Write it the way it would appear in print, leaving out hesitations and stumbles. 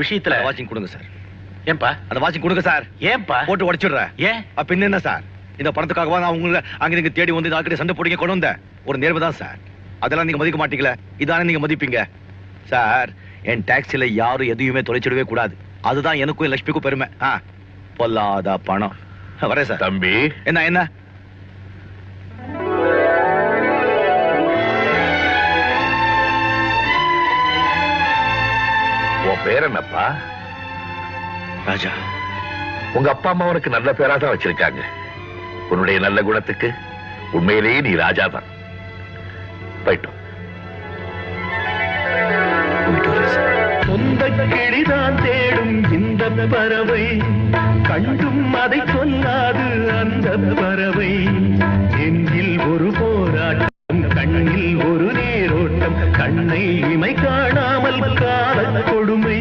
விஷயத்துல வாட்சிங் கொடுங்க சார். ஏன்பா அந்த வாட்சிங் கொடுங்க சார். ஏன்பா போட்டு உடைச்சிடுறேன். ஏன் பின்ன என்ன சார், இந்த பணத்துக்காகவா நான் உங்களை அங்க நீங்க தேடி வந்து ஆக்கிட்ட சண்டை போடுங்க கொண்டு வந்தேன். ஒரு நேர்வு தான் சார். அதெல்லாம் நீங்க மதிக்க மாட்டீங்களா? இதானே நீங்க மதிப்பீங்க சார். என் டாக்ஸில யாரும் எதையுமே தொலைச்சிடவே கூடாது. அதுதான் எனக்கும் லட்சுமிக்கும் பெருமை. பொல்லாத பணம். வரேன் சார். தம்பி என்ன என்ன உன் பேர் என்னப்பா? ராஜா. உங்க அப்பா அம்மா உனக்கு நல்ல பேரா தான் வச்சிருக்காங்க. உன்னுடைய நல்ல குணத்துக்கு உண்மையிலேயே நீ ராஜா தான். போயிட்டு சொந்த கிளிதான் தேடும் இந்த பறவை, கண்டும் அதை சொல்லாது அந்த பறவை. நெஞ்சில் ஒரு போராட்டம், கண்ணில் ஒரு நேரோட்டம், கண்ணை இமை காணாமல் கால கொடுமை.